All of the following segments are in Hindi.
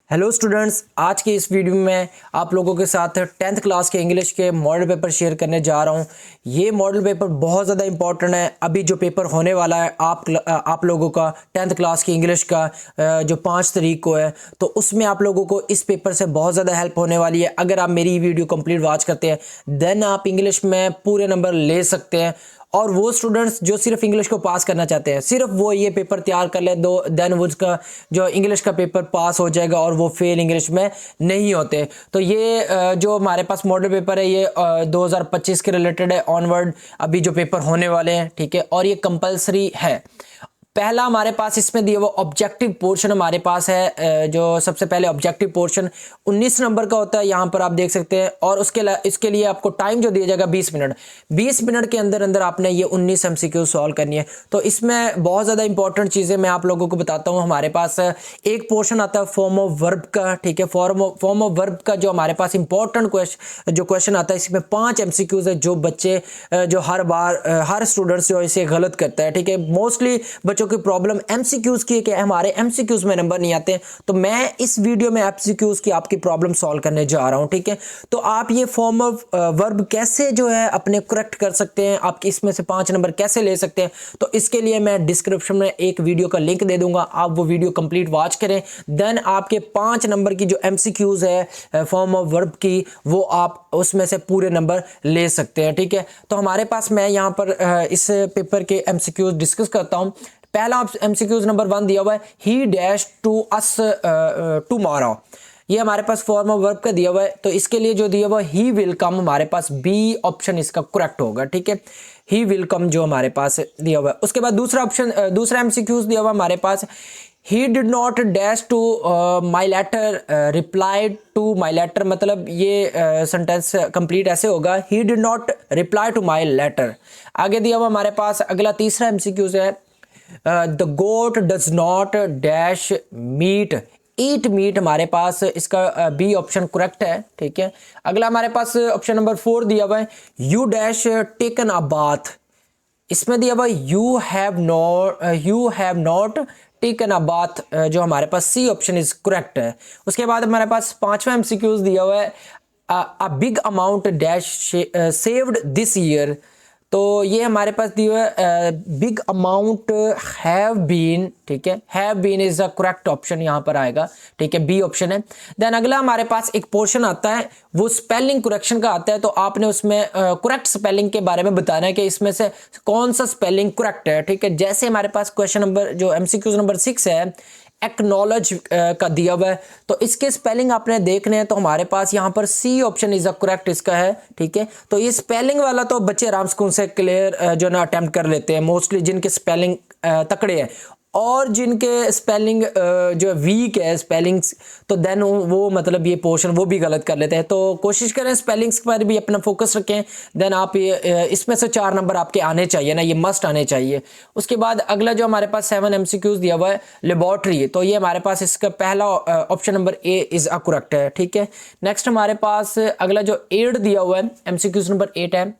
हेलो स्टूडेंट्स, आज के इस वीडियो में आप लोगों के साथ 10th क्लास के इंग्लिश के मॉडल पेपर शेयर करने जा रहा हूं। ये मॉडल पेपर बहुत ज़्यादा इंपॉर्टेंट है। अभी जो पेपर होने वाला है आप लोगों का 10th क्लास की इंग्लिश का जो 5 तारीख को है, तो उसमें आप लोगों को इस पेपर से बहुत ज़्यादा हेल्प होने वाली है। अगर आप मेरी वीडियो कंप्लीट वॉच करते हैं देन आप इंग्लिश में पूरे नंबर ले सकते हैं। और वो स्टूडेंट्स जो सिर्फ इंग्लिश को पास करना चाहते हैं, सिर्फ वो ये पेपर तैयार कर ले दो, देन वो उसका जो इंग्लिश का पेपर पास हो जाएगा और वो फेल इंग्लिश में नहीं होते। तो ये जो हमारे पास मॉडल पेपर है ये 2025 के रिलेटेड है ऑनवर्ड अभी जो पेपर होने वाले हैं, ठीक है। और ये कंपलसरी है। पहला हमारे पास इसमें दिया वो ऑब्जेक्टिव पोर्शन हमारे पास है। जो सबसे पहले ऑब्जेक्टिव पोर्शन 19 नंबर का होता है, यहाँ पर आप देख सकते हैं। और इसके लिए आपको टाइम जो दिया जाएगा 20 मिनट। 20 मिनट के अंदर अंदर आपने ये 19 MCQ सॉल्व करनी है। तो इसमें बहुत ज़्यादा इंपॉर्टेंट चीज़ें मैं आप लोगों को बताता हूँ। हमारे पास एक पोर्शन आता है फॉर्म ऑफ वर्ब का, ठीक है। फॉर्म ऑफ वर्ब का जो हमारे पास इंपॉर्टेंट क्वेश्चन आता है, इसमें 5 MCQs है जो बच्चे जो हर बार हर स्टूडेंट्स जो इसे गलत करता है, ठीक है। मोस्टली बच्चों की प्रॉब्लम एमसीक्यूज की है कि हमारे एमसीक्यूज में नंबर नहीं आते। तो मैं इस वीडियो में एमसीक्यूज की आपकी प्रॉब्लम सॉल्व करने जा रहा हूं, ठीक है। तो आप ये फॉर्म ऑफ वर्ब कैसे जो है अपने करेक्ट कर सकते हैं, आप इसमें से 5 नंबर कैसे ले सकते हैं, तो इसके लिए मैं डिस्क्रिप्शन में एक वीडियो का लिंक दे दूंगा। आप वो वीडियो कंप्लीट वॉच करें, देन आपके 5 नंबर की जो एमसीक्यूज है फॉर्म ऑफ वर्ब की, वो आप उसमें से पूरे नंबर ले सकते हैं, ठीक है। तो हमारे पास मैं यहाँ पर इस पेपर के एमसीक्यूज डिस्कस करता हूँ। पहला एमसीक्यूज नंबर 1 दिया हुआ है, he dash to us tomorrow. ये हमारे पास फॉर्म ऑफ वर्ब का दिया हुआ है। तो इसके लिए जो दिया हुआ है ही विल कम, हमारे पास बी ऑप्शन इसका करेक्ट होगा, ठीक है। ही विल कम जो हमारे पास दिया हुआ है। उसके बाद दूसरा एमसीक्यूज दिया हुआ हमारे पास, he did not dash to my letter reply to my letter. मतलब ये सेंटेंस कंप्लीट ऐसे होगा, he did not reply to my letter. आगे दिया हुआ हमारे पास अगला तीसरा एमसीक्यूज है, the goat does not dash meat eat meat. हमारे पास इसका बी ऑप्शन करेक्ट है, ठीक है। अगला हमारे पास ऑप्शन नंबर 4 दिया हुआ है, you dash taken a bath. इसमें दिया हुआ you have not taken a bath, जो हमारे पास सी ऑप्शन इज करेक्ट है। उसके बाद हमारे पास 5वां एमसीक्यूज दिया हुआ है, a big amount dash saved this year. तो ये हमारे पास दिया है बिग अमाउंट हैव बीन, ठीक है। Have been is the correct option यहाँ पर आएगा, ठीक है, बी ऑप्शन है। देन अगला हमारे पास एक पोर्शन आता है, वो स्पेलिंग करेक्शन का आता है। तो आपने उसमें करेक्ट स्पेलिंग के बारे में बताना है कि इसमें से कौन सा स्पेलिंग करेक्ट है, ठीक है। जैसे हमारे पास क्वेश्चन नंबर जो एमसीक्यू नंबर 6 है, एक्नॉलेज का दिया हुआ है, तो इसके स्पेलिंग आपने देखने हैं। तो हमारे पास यहाँ पर C option is a correct इसका है, ठीक है। तो ये स्पेलिंग वाला तो बच्चे आराम से क्लियर जो ना अटेम्प्ट कर लेते हैं, मोस्टली जिनके स्पेलिंग तकड़े हैं। और जिनके स्पेलिंग जो वीक है स्पेलिंग्स, तो देन वो मतलब ये पोर्शन वो भी गलत कर लेते हैं। तो कोशिश करें स्पेलिंग्स पर भी अपना फोकस रखें। देन आप ये इसमें से 4 नंबर आपके आने चाहिए ना, ये मस्ट आने चाहिए। उसके बाद अगला जो हमारे पास 7 MCQs दिया हुआ है, लेबोरेटरी। तो ये हमारे पास इसका पहला option number A is a correct है, ठीक है। नेक्स्ट हमारे पास अगला जो 8 दिया हुआ है, MCQs नंबर 8 है।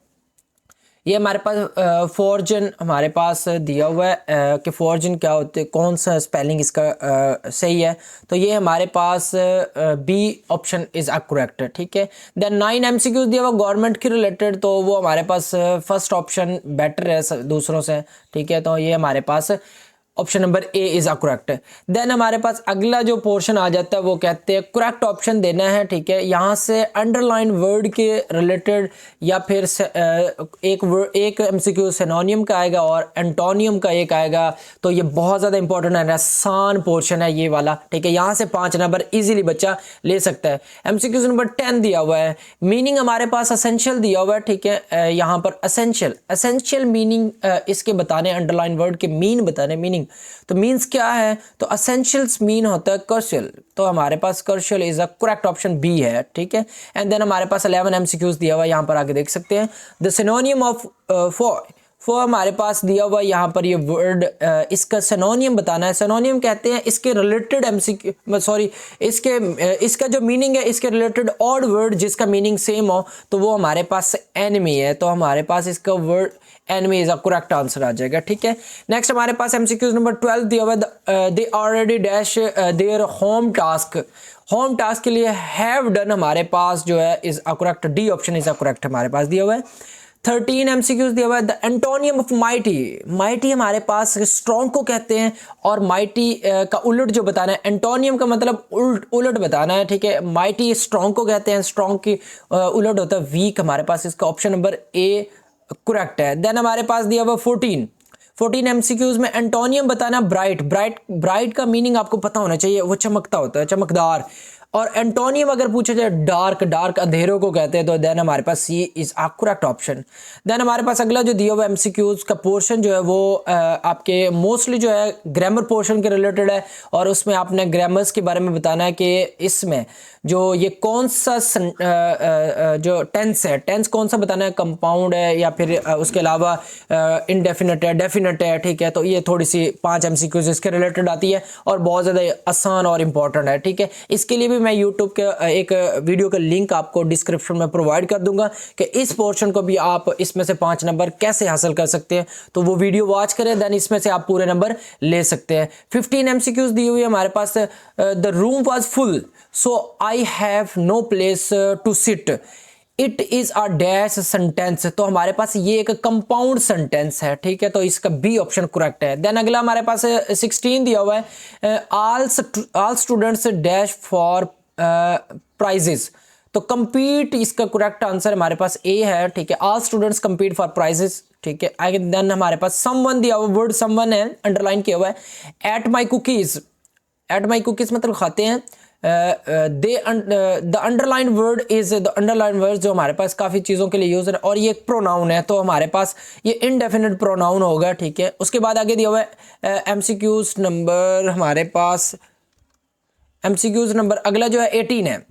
ये हमारे पास फॉर्जन हमारे पास दिया हुआ है कि फॉर्जन क्या होते हैं, कौन सा स्पेलिंग इसका सही है। तो ये हमारे पास बी ऑप्शन इज करेक्ट, ठीक है। देन 9 MCQs दिया हुआ गवर्नमेंट के रिलेटेड, तो वो हमारे पास फर्स्ट ऑप्शन बेटर है दूसरों से, ठीक है। तो ये हमारे पास option number A is a correct. Then हमारे पास अगला जो पोर्शन आ जाता है, वो कहते हैं करेक्ट ऑप्शन देना है, ठीक है। यहाँ से अंडरलाइन वर्ड के रिलेटेड या फिर एक एमसीक्यू सिनोनियम का आएगा और एंटोनियम का एक आएगा। तो ये बहुत ज़्यादा इंपॉर्टेंट है, आसान पोर्शन है ये वाला, ठीक है। यहाँ से 5 नंबर इजीली बच्चा ले सकता है। एमसीक्यू नंबर 10 दिया हुआ है, मीनिंग हमारे पास असेंशियल दिया हुआ है, ठीक है। यहाँ पर असेंशियल मीनिंग इसके बताने, अंडरलाइन वर्ड के मीन बताने, मीनिंग। तो मीन्स क्या है, तो असेंशियल्स मीन होता है कर्शियल। तो हमारे पास कर्शियल is a correct option B है, ठीक है। एंड देन हमारे पास 11 MCQs दिया हुआ है, यहाँ पर आगे देख सकते हैं। द सिनोनियम ऑफ वो हमारे पास दिया हुआ यहाँ पर ये वर्ड, इसका सिनोनियम बताना है। सिनोनियम कहते हैं इसके रिलेटेड एमसीक्यू, सॉरी इसका जो मीनिंग है इसके रिलेटेड ऑड वर्ड जिसका मीनिंग सेम हो, तो वो हमारे पास एनिमी है। तो हमारे पास इसका word enemy is a correct answer आ जाएगा, ठीक है। नेक्स्ट हमारे पास एमसीक्यूज नंबर 12 दिया हुआ है, they already dash their home task. Home task के लिए हैव डन हमारे पास जो है is a correct, D option is a correct हमारे पास दिया हुआ है। 13 एमसीक्यूज दिया हुआ है, the antonym of mighty. Mighty हमारे पास स्ट्रॉन्ग को कहते हैं, और माइटी का उलट जो बताना है, एंटोनियम का मतलब उलट बताना है, ठीक है। माइटी स्ट्रॉन्ग को कहते हैं, स्ट्रॉन्ग की उलट होता है वीक। हमारे पास इसका ऑप्शन नंबर ए करेक्ट है। देन हमारे पास दिया हुआ 14 एमसीक्यूज में एंटोनियम बताना ब्राइट। ब्राइट का मीनिंग आपको पता होना चाहिए, वो चमकता होता है, चमकदार। और एंटोनियम अगर पूछा जाए डार्क अंधेरों को कहते हैं, तो देन हमारे पास C is a correct option. Then हमारे पास अगला जो दिया हुआ एमसीक्यूज का पोर्शन जो है वो आपके मोस्टली जो है ग्रामर पोर्शन के रिलेटेड है, और उसमें आपने ग्रामर्स के बारे में बताना है कि इसमें जो ये कौन सा जो टेंस है, टेंस कौन सा बताना है, कंपाउंड है या फिर उसके अलावा इनडेफिनेट है, डेफिनेट है, ठीक है। तो ये थोड़ी सी 5 एमसीक्यूज इसके रिलेटेड आती है और बहुत ज़्यादा आसान और इम्पॉर्टेंट है, ठीक है। इसके लिए भी मैं यूट्यूब के एक वीडियो का लिंक आपको डिस्क्रिप्शन में प्रोवाइड कर दूंगा कि इस पोर्शन को भी आप इसमें से 5 नंबर कैसे हासिल कर सकते हैं, तो वो वीडियो वॉच करें, देन इसमें से आप पूरे नंबर ले सकते हैं। 15 एमसीक्यूज दी हुई है हमारे पास, the room was full so I have no place to sit, it is a dash sentence. तो हमारे पास ये एक कंपाउंड सेंटेंस है, ठीक है, तो इसका बी ऑप्शन करेक्ट है। देन अगला हमारे पास 16 दिया हुआ है, all students dash for prizes. तो कंपीट इसका करेक्ट आंसर हमारे पास ए है, ठीक है। All students compete for prizes, ठीक है। आगे देन हमारे पास समवन दिया हुआ, वर्ड समवन है, अंडरलाइन किया हुआ है। एट माई कुकीज मतलब खाते हैं। The underline word is the underline word जो हमारे पास काफ़ी चीज़ों के लिए यूज़ है, और ये एक प्रोनाउन है, तो हमारे पास ये इनडेफिनेट प्रोनाउन होगा, ठीक है। उसके बाद आगे दिया हुआ है एमसीक्यूज नंबर हमारे पास, एमसीक्यूज नंबर अगला जो है 18 है।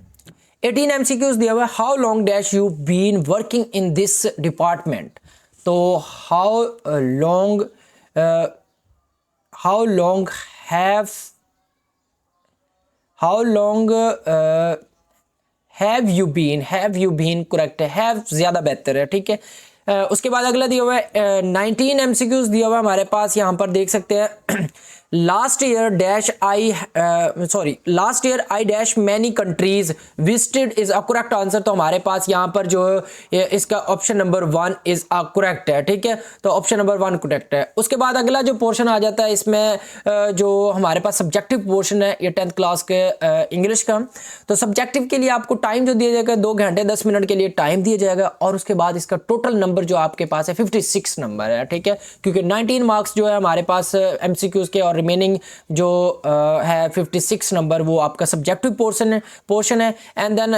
18 एमसीक्यूज दिया हुआ है, how long dash you been working in this department. तो how long have you been correct है, हैव ज़्यादा बेहतर है, ठीक है। उसके बाद अगला दिया हुआ है 19 एमसीक्यूज दिया हुआ है हमारे पास, यहाँ पर देख सकते हैं last year I dash many countries visited is a correct answer. तो हमारे पास यहाँ पर जो इसका option number 1 is a correct है, ठीक है। तो ऑप्शन नंबर 1 करेक्ट है। उसके बाद अगला जो पोर्शन आ जाता है इसमें जो हमारे पास सब्जेक्टिव पोर्शन है, ये 10th क्लास के इंग्लिश का। तो सब्जेक्टिव के लिए आपको टाइम जो दिया जाएगा 2 घंटे 10 मिनट के लिए टाइम दिया जाएगा, और उसके बाद इसका टोटल नंबर जो आपके पास है 56 नंबर है, ठीक है। क्योंकि 19 मार्क्स जो है हमारे पास एमसीक्यूज के, और रिमेनिंग जो है 56 नंबर वो आपका सब्जेक्टिव पोर्शन है। एंड देन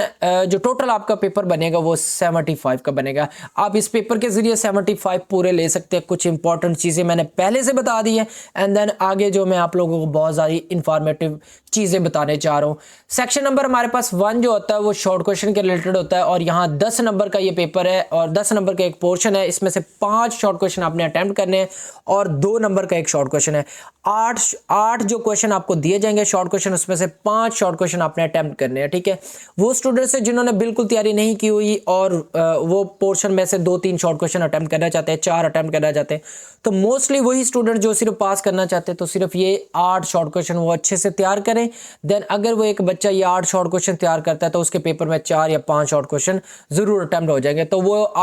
जो टोटल आपका पेपर बनेगा वो 75 का बनेगा। आप इस पेपर के जरिए 75 पूरे ले सकते हैं। कुछ इंपॉर्टेंट चीज़ें मैंने पहले से बता दी है, एंड देन आगे जो मैं आप लोगों को बहुत सारी इंफॉर्मेटिव चीज़ें बताने जा रहा हूँ। सेक्शन नंबर हमारे पास 1 जो होता है वो शॉर्ट क्वेश्चन के रिलेटेड होता है, और यहाँ 10 नंबर का ये पेपर है, और 10 नंबर का एक पोर्शन है। इसमें से 5 शॉर्ट क्वेश्चन आपने अटेम्प्ट करने हैं, और 2 नंबर का एक शॉर्ट क्वेश्चन है। 8 जो क्वेश्चन आपको दिए जाएंगे शॉर्ट क्वेश्चन, उसमें से 5 शॉर्ट क्वेश्चन आपने अटेम्प्ट करने हैं, ठीक है। वो स्टूडेंट्स हैं जिन्होंने बिल्कुल तैयारी नहीं की हुई, और वो पोर्शन में से 2-3 शॉर्ट क्वेश्चन अटेम्प्ट करना चाहते हैं, 4 अटेम्प्ट करना चाहते हैं, तो मोस्टली वही स्टूडेंट जो सिर्फ पास करना चाहते हैं, तो सिर्फ ये 8 शॉर्ट क्वेश्चन वो अच्छे से तैयार करें। देन अगर वो एक बच्चा ये 8 शॉर्ट क्वेश्चन तैयार करता है, तो उसके पेपर में 4 या 5 शॉर्ट क्वेश्चन जरूर अटेम्प्ट हो जाएंगे, तो वो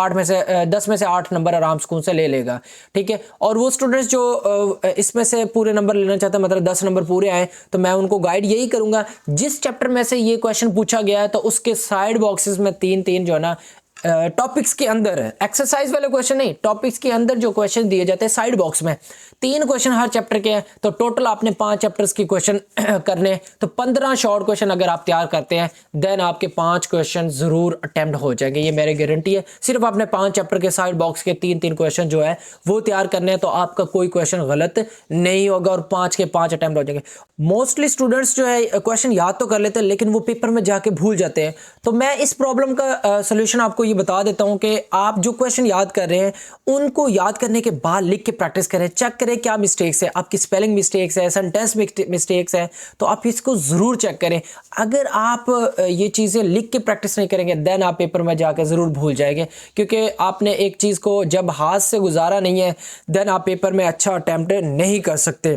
10 में से 8 नंबर आराम सुकून से ले लेगा, ठीक है। और वो स्टूडेंट्स जो इसमें से पूरे नंबर लेना चाहते हैं, मतलब 10 नंबर पूरे आए, तो मैं उनको गाइड यही करूंगा, जिस चैप्टर में से ये क्वेश्चन पूछा गया है तो उसके साइड बॉक्सेस में 3-3 जो है ना टॉपिक्स के अंदर, एक्सरसाइज वाले क्वेश्चन नहीं, टॉपिक्स के अंदर जो क्वेश्चन दिए जाते हैं साइड बॉक्स में 3 क्वेश्चन हर चैप्टर के हैं, तो टोटल आपने 5 चैप्टर्स की क्वेश्चन करने, तो 15 शॉर्ट क्वेश्चन अगर आप तैयार करते हैं, देन आपके 5 क्वेश्चन जरूर अटेम्प्ट हो जाएंगे, ये मेरी गारंटी है। सिर्फ आपने 5 चैप्टर के साइड बॉक्स के 3-3 क्वेश्चन जो है वो तैयार करने हैं, तो आपका कोई क्वेश्चन गलत नहीं होगा, और 5 के 5 अटेम्प्ट हो जाएंगे। मोस्टली स्टूडेंट्स जो है क्वेश्चन याद तो कर लेते हैं, लेकिन वो पेपर में जाके भूल जाते हैं, तो मैं इस प्रॉब्लम का सोल्यूशन आपको ये बता देता हूँ कि आप जो क्वेश्चन याद कर रहे हैं उनको याद करने के बाद लिख के प्रैक्टिस करें, चेक करें क्या मिस्टेक्स है, आपकी स्पेलिंग मिस्टेक्स है, सेंटेंस मिस्टेक्स है, तो आप इसको ज़रूर चेक करें। अगर आप ये चीज़ें लिख के प्रैक्टिस नहीं करेंगे देन आप पेपर में जाकर ज़रूर भूल जाएंगे, क्योंकि आपने एक चीज़ को जब हाथ से गुजारा नहीं है देन आप पेपर में अच्छा अटैम्प्ट नहीं कर सकते।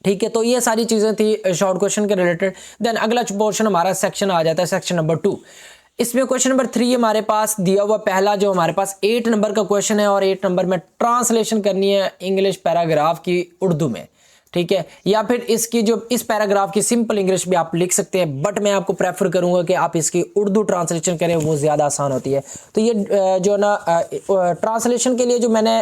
ठीक है, तो ये सारी चीज़ें थी शॉर्ट क्वेश्चन के रिलेटेड। देन अगला पोर्शन हमारा सेक्शन आ जाता है, सेक्शन नंबर 2। इसमें क्वेश्चन नंबर 3 हमारे पास दिया हुआ पहला जो हमारे पास 8 नंबर का क्वेश्चन है और 8 नंबर में ट्रांसलेशन करनी है इंग्लिश पैराग्राफ की उर्दू में। ठीक है, या फिर इसकी जो इस पैराग्राफ की सिंपल इंग्लिश भी आप लिख सकते हैं, बट मैं आपको प्रेफर करूंगा कि आप इसकी उर्दू ट्रांसलेशन करें, वो ज़्यादा आसान होती है। तो ये जो ना ट्रांसलेशन के लिए जो मैंने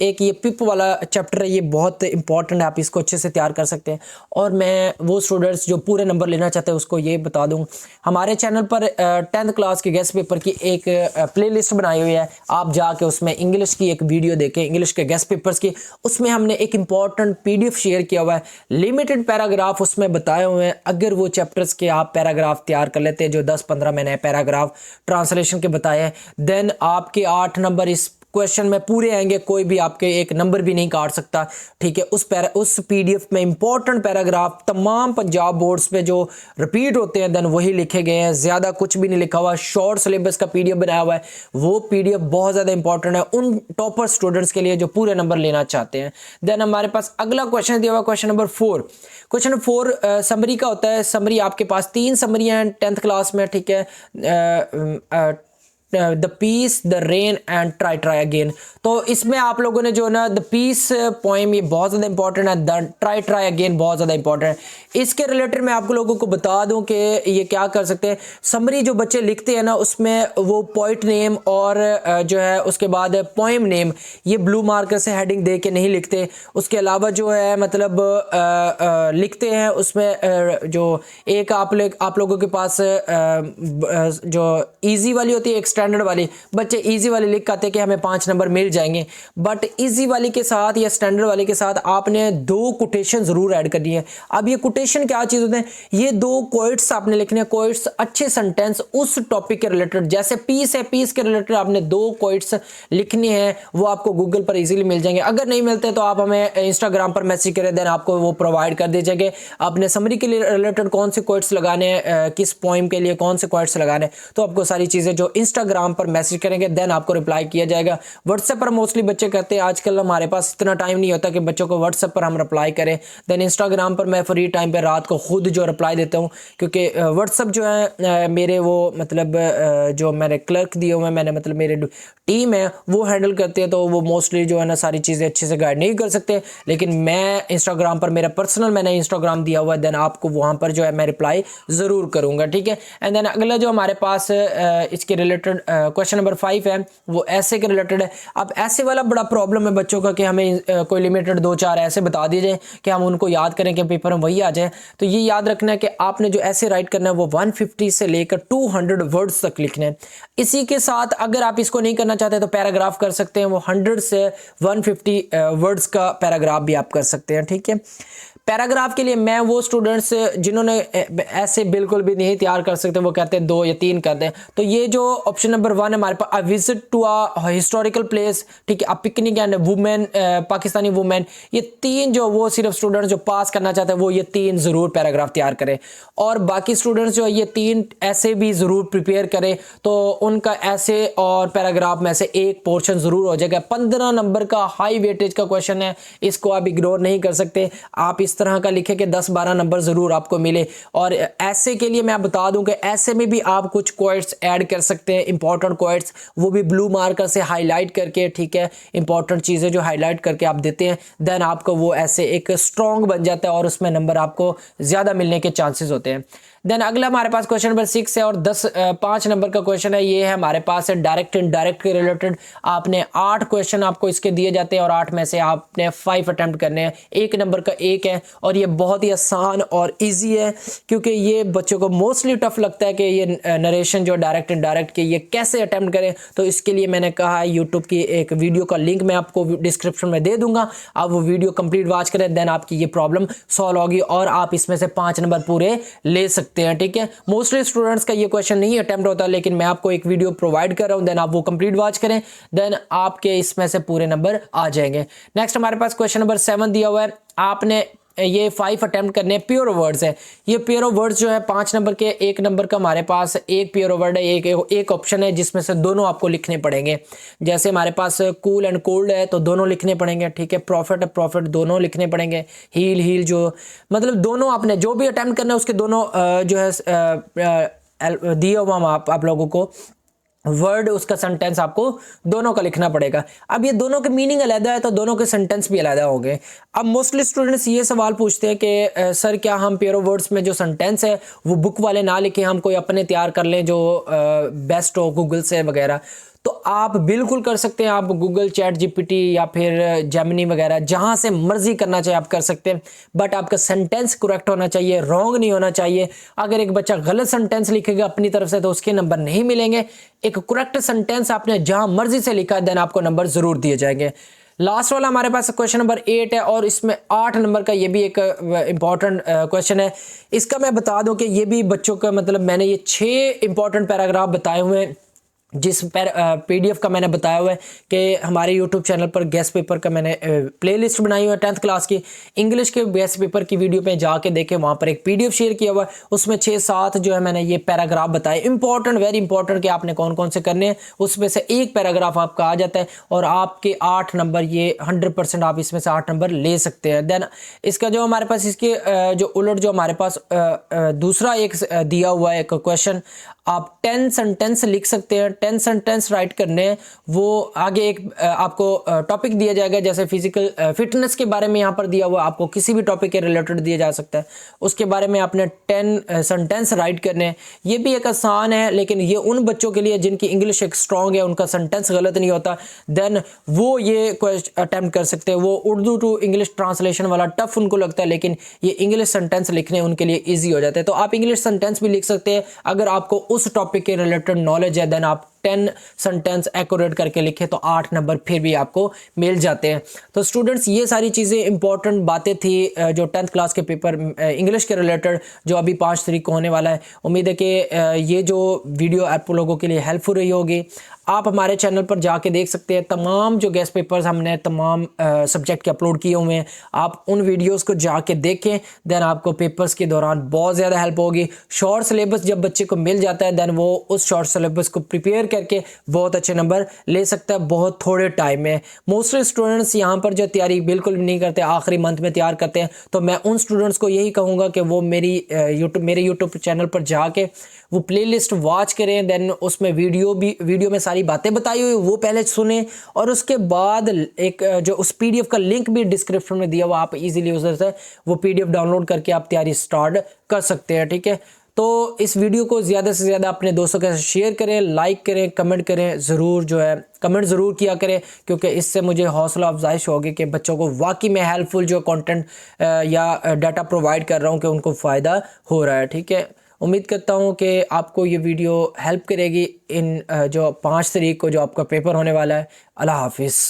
एक ये पिप वाला चैप्टर है ये बहुत इंपॉर्टेंट है, आप इसको अच्छे से तैयार कर सकते हैं। और मैं वो स्टूडेंट्स जो पूरे नंबर लेना चाहते हैं उसको ये बता दूँ, हमारे चैनल पर 10th क्लास के गेस्ट पेपर की एक प्लेलिस्ट बनाई हुई है, आप जाके उसमें इंग्लिश की एक वीडियो देखें, इंग्लिश के गेस्ट पेपर्स की, उसमें हमने एक इंपॉर्टेंट PDF शेयर किया हुआ है, लिमिटेड पैराग्राफ उसमें बताए हुए हैं। अगर वो चैप्टर्स के आप पैराग्राफ तैयार कर लेते हैं जो 10-15 मैंने पैराग्राफ ट्रांसलेशन के बताए हैं, देन आपके 8 नंबर इस क्वेश्चन में पूरे आएंगे, कोई भी आपके एक नंबर भी नहीं काट सकता। ठीक है, उस PDF में इंपॉर्टेंट पैराग्राफ तमाम पंजाब बोर्ड्स पे जो रिपीट होते हैं देन वही लिखे गए हैं, ज़्यादा कुछ भी नहीं लिखा हुआ। शॉर्ट सिलेबस का PDF बनाया हुआ है, वो PDF बहुत ज़्यादा इंपॉर्टेंट है उन टॉपर स्टूडेंट्स के लिए जो पूरे नंबर लेना चाहते हैं। देन हमारे पास अगला क्वेश्चन दिया हुआ क्वेश्चन नंबर 4। क्वेश्चन 4 समरी का होता है। समरी आपके पास 3 समरियाँ हैं 10th क्लास में। ठीक है, the peace, the rain and try try again. तो इसमें आप लोगों ने जो ना द पीस पोएम ये बहुत ज़्यादा इंपॉर्टेंट है, द ट्राई ट्राई अगेन बहुत ज़्यादा इंपॉर्टेंट है। इसके रिलेटेड मैं आप लोगों को बता दूं कि ये क्या कर सकते हैं, समरी जो बच्चे लिखते हैं ना उसमें वो पोइट नेम और जो है उसके बाद पोएम नेम ये ब्लू मार्कर से हेडिंग दे के नहीं लिखते। उसके अलावा जो है मतलब लिखते हैं उसमें जो एक आप लोगों के पास जो ईजी वाली होती है, एक स्टैंडर्ड वाली, बच्चे इजी वाली लिख आते कि हमें 5 नंबर मिल जाएंगे, बट इजी वाली के साथ या स्टैंडर्ड वाली के साथ आपने 2 कोटेशन जरूर ऐड करनी है। अब ये कोटेशन क्या चीज होते हैं, ये 2 कोट्स आपने लिखने हैं, कोट्स अच्छे सेंटेंस उस टॉपिक के रिलेटेड, जैसे पीस है, पीस के रिलेटेड आपने 2 कोट्स लिखने हैं, वो आपको गूगल पर इजीली मिल जाएंगे। अगर नहीं मिलते तो आप हमें इंस्टाग्राम पर मैसेज करें, देन आपको वो प्रोवाइड कर दिए जाएंगे। आपने समरी के लिए रिलेटेड कौन से कोट्स लगाने हैं, किस पोइम के लिए कौन से कोट्स लगाने हैं, तो आपको सारी चीजें जो इंस्टाग्राम पर मैसेज करेंगे देन आपको रिप्लाई किया जाएगा। व्हाट्सएप पर मोस्टली बच्चे कहते हैं आजकल हमारे पास इतना टाइम नहीं होता कि बच्चों को व्हाट्सएप पर हम रिप्लाई करें, देन इंस्टाग्राम पर मैं फ्री टाइम पे रात को खुद जो रिप्लाई देता हूं, क्योंकि व्हाट्सएप जो है मेरे वो मतलब जो मैंने क्लर्क दिए हुए हैं, मैंने मतलब मेरे टीम है वो हैंडल करते हैं, तो वो मोस्टली जो है ना सारी चीज़ें अच्छे से गाइड नहीं कर सकते, लेकिन मैं इंस्टाग्राम पर मेरा पर्सनल मैंने इंस्टाग्राम दिया हुआ है, देन आपको वहाँ पर जो है मैं रिप्लाई ज़रूर करूँगा। ठीक है, एंड देन अगला जो हमारे पास इसके रिलेटेड क्वेश्चन नंबर 5 है वो ऐसे के रिलेटेड है। अब ऐसे वाला बड़ा प्रॉब्लम है बच्चों का कि हमें कोई लिमिटेड 2-4 ऐसे बता दिए जाए कि हम उनको याद करें कि पेपर में वही आ जाए। तो ये याद रखना है कि आपने जो ऐसे राइट करना है वो 150 से लेकर 200 वर्ड्स तक लिखने हैं। इसी के साथ अगर आप इसको नहीं करना चाहते तो पैराग्राफ कर सकते हैं, वो 100 से 150 वर्ड्स का पैराग्राफ भी आप कर सकते हैं। ठीक है, पैराग्राफ के लिए मैं वो स्टूडेंट्स जिन्होंने ऐसे बिल्कुल भी नहीं तैयार कर सकते वो कहते हैं 2 या 3 कर दें, तो ये जो ऑप्शन नंबर 1 है हमारे पास, a visit to a historical place, ठीक है, a picnic and women, Pakistani women, ये 3 जो वो सिर्फ स्टूडेंट्स जो पास करना चाहते हैं वो ये 3 ज़रूर पैराग्राफ तैयार करें, और बाकी स्टूडेंट्स जो ये 3 ऐसे भी ज़रूर प्रिपेयर करें, तो उनका ऐसे और पैराग्राफ में से एक पोर्शन ज़रूर हो जाएगा। 15 नंबर का हाई वेटेज का क्वेश्चन है, इसको आप इग्नोर नहीं कर सकते। आप इस तरह का लिखे कि 10-12 नंबर ज़रूर आपको मिले। और ऐसे के लिए मैं बता दूं कि ऐसे में भी आप कुछ क्वेट्स ऐड कर सकते हैं, इंपॉर्टेंट क्वेट्स, वो भी ब्लू मार्कर से हाईलाइट करके, ठीक है, इंपॉर्टेंट चीज़ें जो हाईलाइट करके आप देते हैं, देन आपको वो ऐसे एक स्ट्रॉन्ग बन जाता है और उसमें नंबर आपको ज़्यादा मिलने के चांसेस होते हैं। देन अगला हमारे पास क्वेश्चन नंबर 6 है और 5 नंबर का क्वेश्चन है, ये है हमारे पास है डायरेक्ट इनडायरेक्ट के रिलेटेड। आपने 8 क्वेश्चन आपको इसके दिए जाते हैं और 8 में से आपने 5 अटेम्प्ट करने हैं, 1 नंबर का 1 है, और ये बहुत ही आसान और इजी है, क्योंकि ये बच्चों को मोस्टली टफ लगता है कि ये नरेशन जो डायरेक्ट इनडायरेक्ट के ये कैसे अटेम्प्ट करें। तो इसके लिए मैंने कहा है यूट्यूब की एक वीडियो का लिंक मैं आपको डिस्क्रिप्शन में दे दूंगा, आप वो वीडियो कंप्लीट वॉच करें, देन आपकी ये प्रॉब्लम सॉल्व होगी और आप इसमें से 5 नंबर पूरे ले सकते हैं। सकते हैं, ठीक है। मोस्टली स्टूडेंट्स का ये क्वेश्चन नहीं अटेम्प्ट होता, लेकिन मैं आपको एक वीडियो प्रोवाइड कर रहा हूँ, देन आप वो कंप्लीट वॉच करें, देन आपके इसमें से पूरे नंबर आ जाएंगे। नेक्स्ट हमारे पास क्वेश्चन नंबर 7 दिया हुआ है, आपने ये 5 अटेम्प्ट करने प्योर वर्ड्स है। ये प्योर वर्ड्स जो है 5 नंबर के, 1 नंबर का हमारे पास एक प्योर वर्ड है, एक ऑप्शन है जिसमें से दोनों आपको लिखने पड़ेंगे। जैसे हमारे पास कूल एंड कोल्ड है तो दोनों लिखने पड़ेंगे, ठीक है। प्रॉफिट प्रॉफिट दोनों लिखने पड़ेंगे। हील हील जो मतलब दोनों आपने जो भी अटेम्प्ट करना है उसके दोनों जो है दिए हुआ आप लोगों को वर्ड, उसका सेंटेंस आपको दोनों का लिखना पड़ेगा। अब ये दोनों के मीनिंग अलग है तो दोनों के सेंटेंस भी अलग होंगे। अब मोस्टली स्टूडेंट्स ये सवाल पूछते हैं कि सर क्या हम प्योर वर्ड्स में जो सेंटेंस है वो बुक वाले ना लिखें, हम कोई अपने तैयार कर लें जो बेस्ट हो गूगल से वगैरह। तो आप बिल्कुल कर सकते हैं, आप गूगल चैट जीपीटी या फिर जेमिनी वगैरह जहां से मर्जी करना चाहिए आप कर सकते हैं, बट आपका सेंटेंस करेक्ट होना चाहिए, रॉन्ग नहीं होना चाहिए। अगर एक बच्चा गलत सेंटेंस लिखेगा अपनी तरफ से तो उसके नंबर नहीं मिलेंगे। एक करेक्ट सेंटेंस आपने जहां मर्जी से लिखा देन आपको नंबर जरूर दिए जाएंगे। लास्ट वाला हमारे पास क्वेश्चन नंबर 8 है और इसमें 8 नंबर का ये भी एक इंपॉर्टेंट क्वेश्चन है। इसका मैं बता दूं कि ये भी बच्चों का मतलब मैंने ये 6 इंपॉर्टेंट पैराग्राफ बताए हुए हैं, जिस पीडीएफ का मैंने बताया हुआ है कि हमारे यूट्यूब चैनल पर गेस्ट पेपर का मैंने प्लेलिस्ट बनाई हुई है 10th क्लास की। इंग्लिश के गेस्ट पेपर की वीडियो पे जाके देखें, वहाँ पर एक पीडीएफ शेयर किया हुआ है, उसमें 6-7 जो है मैंने ये पैराग्राफ बताए इंपॉर्टेंट, वेरी इंपॉर्टेंट कि आपने कौन कौन से करने हैं। उसमें से एक पैराग्राफ आपका आ जाता है और आपके 8 नंबर, ये 100% आप इसमें से 8 नंबर ले सकते हैं। देन इसका जो हमारे पास इसके जो उलट जो हमारे पास दूसरा एक दिया हुआ है एक क्वेश्चन, आप 10 सेंटेंस लिख सकते हैं, 10 सेंटेंस राइट करने हैं। वो आगे एक आपको टॉपिक दिया जाएगा, जैसे फिजिकल फिटनेस के बारे में यहाँ पर दिया हुआ, आपको किसी भी टॉपिक के रिलेटेड दिया जा सकता है, उसके बारे में आपने 10 सेंटेंस राइट करने हैं। ये भी एक आसान है, लेकिन ये उन बच्चों के लिए जिनकी इंग्लिश एक स्ट्रॉन्ग है, उनका सेंटेंस गलत नहीं होता, देन वो ये अटेम्प्ट कर सकते हैं। वो उर्दू टू इंग्लिश ट्रांसलेशन वाला टफ उनको लगता है, लेकिन ये इंग्लिश सेंटेंस लिखने उनके लिए ईजी हो जाते हैं। तो आप इंग्लिश सेंटेंस भी लिख सकते हैं। अगर आपको उस टॉपिक के रिलेटेड नॉलेज है देन आप 10 सेंटेंस एक्यूरेट करके लिखे तो 8 नंबर फिर भी आपको मिल जाते हैं। तो स्टूडेंट्स ये सारी चीज़ें इंपॉर्टेंट बातें थी जो 10th क्लास के पेपर इंग्लिश के रिलेटेड जो अभी 5 तारीख को होने वाला है। उम्मीद है कि ये जो वीडियो आप लोगों के लिए हेल्पफुल रही होगी। आप हमारे चैनल पर जाके देख सकते हैं, तमाम जो गेस्ट पेपर्स हमने तमाम सब्जेक्ट के अपलोड किए हुए हैं, आप उन वीडियोस को जाके देखें, देन आपको पेपर्स के दौरान बहुत ज़्यादा हेल्प होगी। शॉर्ट सिलेबस जब बच्चे को मिल जाता है देन वो उस शॉर्ट सिलेबस को प्रिपेयर करके बहुत अच्छे नंबर ले सकता है बहुत थोड़े टाइम में। मोस्टली स्टूडेंट्स यहाँ पर जो तैयारी बिल्कुल नहीं करते, आखिरी मंथ में तैयार करते हैं, तो मैं उन स्टूडेंट्स को यही कहूँगा कि वो मेरे यूट्यूब चैनल पर जाके वो प्लेलिस्ट वॉच करें, देन उसमें वीडियो में सारी बातें बताई हुई वो पहले सुने, और उसके बाद एक जो उस पीडीएफ का लिंक भी डिस्क्रिप्शन में दिया हुआ, आप इजीली उधर से वो पीडीएफ डाउनलोड करके आप तैयारी स्टार्ट कर सकते हैं, ठीक है। तो इस वीडियो को ज़्यादा से ज़्यादा अपने दोस्तों के साथ शेयर करें, लाइक करें, कमेंट करें, ज़रूर जो है कमेंट ज़रूर किया करें, क्योंकि इससे मुझे हौसला अफजाइश होगी कि बच्चों को वाकई में हेल्पफुल जो कंटेंट या डाटा प्रोवाइड कर रहा हूँ कि उनको फ़ायदा हो रहा है, ठीक है। उम्मीद करता हूँ कि आपको ये वीडियो हेल्प करेगी इन जो 5 तारीख को जो आपका पेपर होने वाला है। अल्लाह हाफिज़।